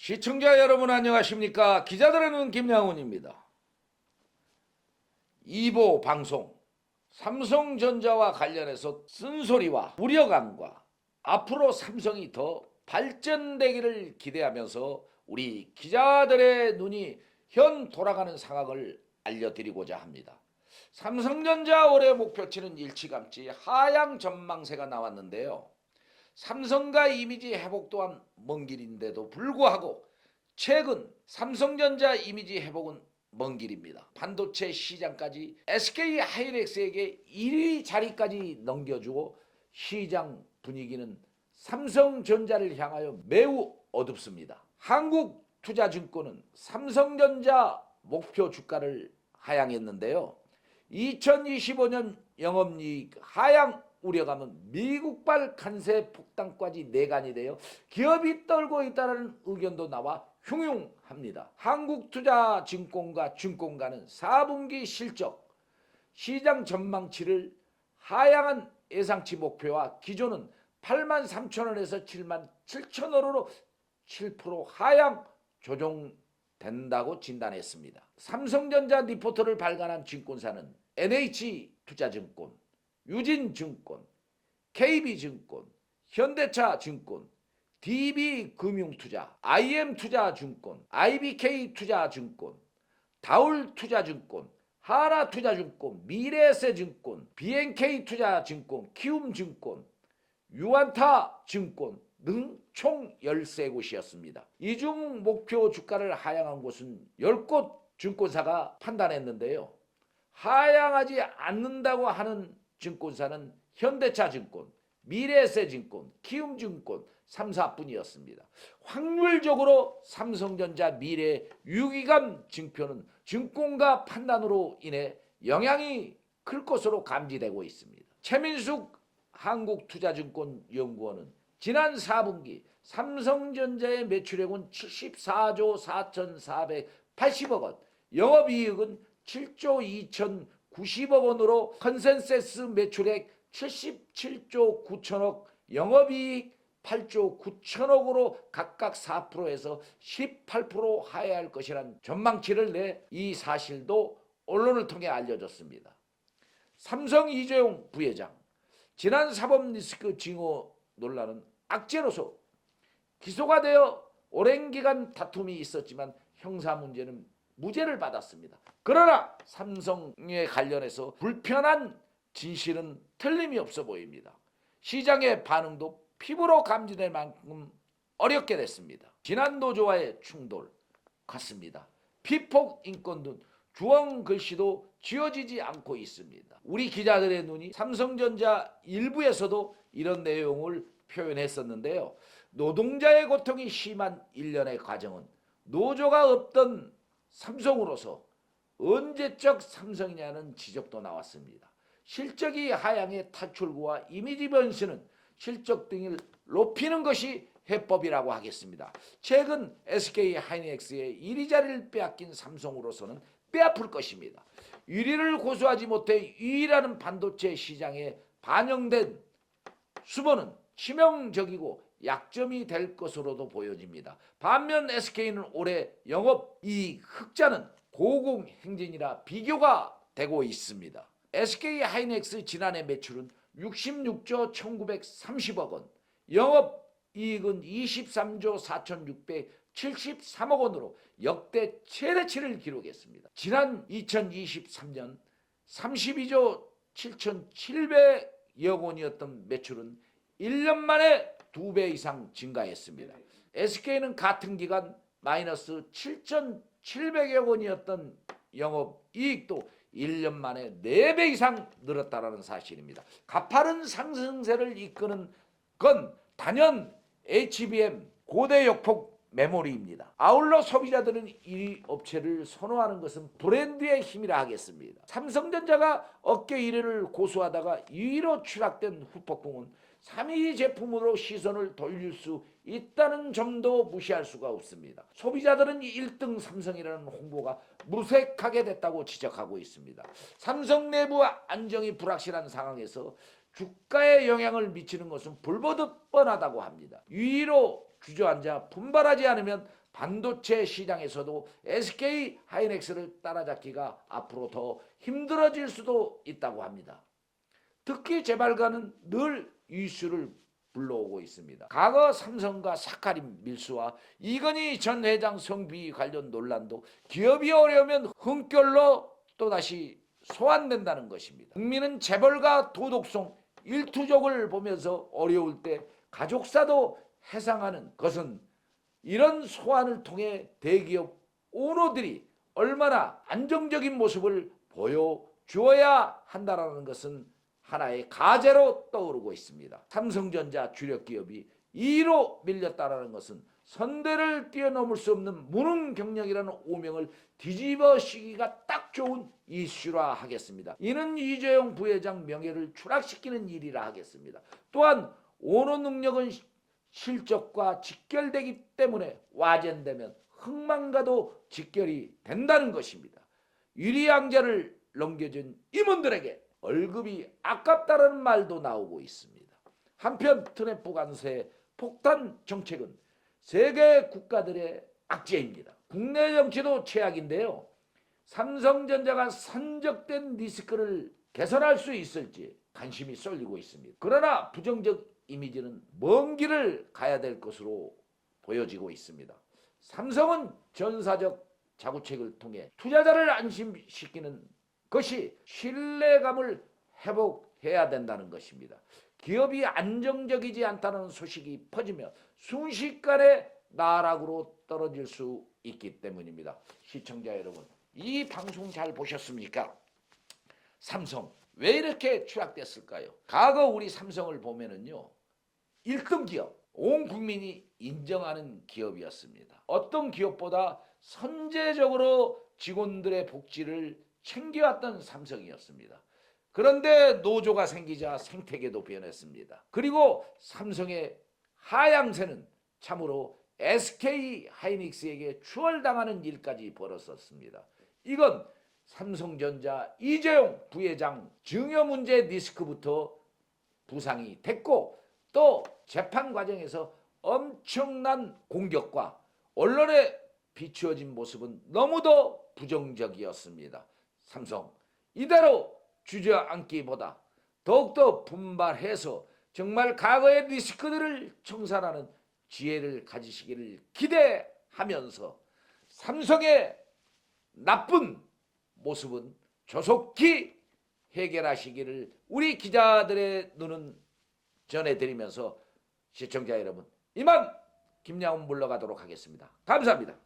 시청자 여러분 안녕하십니까? 기자들의 눈 김양훈입니다. 2부 방송 삼성전자와 관련해서 쓴소리와 우려감과 앞으로 삼성이 더 발전되기를 기대하면서 우리 기자들의 눈이 현 돌아가는 상황을 알려드리고자 합니다. 삼성전자 올해 목표치는 일찌감치 하향 전망세가 나왔는데요. 삼성과 이미지 회복 또한 먼 길인데도 불구하고 최근 삼성전자 이미지 회복은 먼 길입니다. 반도체 시장까지 SK 하이닉스에게 1위 자리까지 넘겨주고 시장 분위기는 삼성전자를 향하여 매우 어둡습니다. 한국투자증권은 삼성전자 목표 주가를 하향했는데요. 2025년 영업이익 하향 우려감은 미국발 관세 폭탄까지 내관이 되어 기업이 떨고 있다는 의견도 나와 흉흉합니다. 한국투자증권과 증권가는 4분기 실적 시장 전망치를 하향한 예상치 목표와 기존은 8만 3천 원에서 7만 7천 원으로 7% 하향 조정된다고 진단했습니다. 삼성전자 리포트를 발간한 증권사는 NH투자증권, 유진증권, KB증권, 현대차증권, DB금융투자, IM투자증권, IBK투자증권, 다울투자증권, 하나투자증권, 미래에셋증권, BNK투자증권, 키움증권, 유안타증권 등 총 13곳이었습니다. 이중 목표 주가를 하향한 곳은 10곳 증권사가 판단했는데요. 하향하지 않는다고 하는 증권사는 현대차증권, 미래에셋증권, 키움증권 3사뿐이었습니다. 확률적으로 삼성전자 미래 유기감 증표는 증권가 판단으로 인해 영향이 클 것으로 감지되고 있습니다. 최민숙 한국투자증권 연구원은 지난 4분기 삼성전자의 매출액은 74조 4,480억 원, 영업이익은 7조 2,090억 원으로 컨센서스 매출액 77조 9천억, 영업이익 8조 9천억으로 각각 4%에서 18% 하회할 것이라는 전망치를 내 이 사실도 언론을 통해 알려졌습니다. 삼성 이재용 부회장, 지난 사법리스크 징후 논란은 악재로서 기소가 되어 오랜 기간 다툼이 있었지만 형사 문제는 무죄를 받았습니다. 그러나 삼성에 관련해서 불편한 진실은 틀림이 없어 보입니다. 시장의 반응도 피부로 감지될 만큼 어렵게 됐습니다. 지난 노조와의 충돌 같습니다. 피폭 인권 등 주원 글씨도 지워지지 않고 있습니다. 우리 기자들의 눈이 삼성전자 일부에서도 이런 내용을 표현했었는데요. 노동자의 고통이 심한 일련의 과정은 노조가 없던 삼성으로서 언제적 삼성이냐는 지적도 나왔습니다. 실적이 하향의 탈출구와 이미지 변신은 실적 등을 높이는 것이 해법이라고 하겠습니다. 최근 SK 하이닉스의 1위 자리를 빼앗긴 삼성으로서는 빼앗을 것입니다. 1위를 고수하지 못해 유일하는 반도체 시장에 반영된 수보는 치명적이고 약점이 될 것으로도 보여집니다. 반면 SK는 올해 영업이익 흑자는 고공행진이라 비교가 되고 있습니다. SK 하이닉스 지난해 매출은 66조 1930억 원, 영업이익은 23조 4673억 원으로 역대 최대치를 기록했습니다. 지난 2023년 32조 7700억 원이었던 매출은 1년 만에 2배 이상 증가했습니다. SK는 같은 기간 마이너스 7,700억 원이었던 영업이익도 1년 만에 4배 이상 늘었다는 사실입니다. 가파른 상승세를 이끄는 건 단연 HBM 고대 역폭 메모리입니다. 아울러 소비자들은 이 업체를 선호하는 것은 브랜드의 힘이라 하겠습니다. 삼성전자가 어깨 1위를 고수하다가 2위로 추락된 후폭풍은 3위 제품으로 시선을 돌릴 수 있다는 점도 무시할 수가 없습니다. 소비자들은 1등 삼성이라는 홍보가 무색하게 됐다고 지적하고 있습니다. 삼성 내부 안정이 불확실한 상황에서 주가에 영향을 미치는 것은 불보듯 뻔하다고 합니다. 위로 주저앉아 분발하지 않으면 반도체 시장에서도 SK 하이닉스를 따라잡기가 앞으로 더 힘들어질 수도 있다고 합니다. 특히 재발과는 늘 이슈를 불러오고 있습니다. 과거 삼성과 사카린 밀수와 이건희 전 회장 성비 관련 논란도 기업이 어려우면 흠결로 또다시 소환된다는 것입니다. 국민은 재벌과 도덕성, 일투족을 보면서 어려울 때 가족사도 해상하는 것은 이런 소환을 통해 대기업 오너들이 얼마나 안정적인 모습을 보여주어야 한다는 것은 하나의 과제로 떠오르고 있습니다. 삼성전자 주력기업이 2위로 밀렸다는 것은 선대를 뛰어넘을 수 없는 무능 경력이라는 오명을 뒤집어쓰기가 딱 좋은 이슈라 하겠습니다. 이는 이재용 부회장 명예를 추락시키는 일이라 하겠습니다. 또한 오너 능력은 실적과 직결되기 때문에 와전되면 흥망가도 직결이 된다는 것입니다. 유리양자를 넘겨준 임원들에게 월급이 아깝다는 말도 나오고 있습니다. 한편 트럼프 관세 폭탄 정책은 세계 국가들의 악재입니다. 국내 정치도 최악인데요. 삼성전자가 산적된 리스크를 개선할 수 있을지 관심이 쏠리고 있습니다. 그러나 부정적 이미지는 먼 길을 가야 될 것으로 보여지고 있습니다. 삼성은 전사적 자구책을 통해 투자자를 안심시키는 것이 신뢰감을 회복해야 된다는 것입니다. 기업이 안정적이지 않다는 소식이 퍼지면 순식간에 나락으로 떨어질 수 있기 때문입니다. 시청자 여러분, 이 방송 잘 보셨습니까? 삼성 왜 이렇게 추락됐을까요? 과거 우리 삼성을 보면은요, 1등 기업, 온 국민이 인정하는 기업이었습니다. 어떤 기업보다 선제적으로 직원들의 복지를 챙겨왔던 삼성이었습니다. 그런데 노조가 생기자 생태계도 변했습니다. 그리고 삼성의 하향세는 참으로 SK 하이닉스에게 추월당하는 일까지 벌었었습니다. 이건 삼성전자 이재용 부회장 증여 문제 리스크부터 부상이 됐고, 또 재판 과정에서 엄청난 공격과 언론에 비추어진 모습은 너무도 부정적이었습니다. 삼성 이대로 주저앉기보다 더욱더 분발해서 정말 과거의 리스크들을 청산하는 지혜를 가지시기를 기대하면서 삼성의 나쁜 모습은 조속히 해결하시기를 우리 기자들의 눈은 전해드리면서 시청자 여러분, 이만 김양훈 물러가도록 하겠습니다. 감사합니다.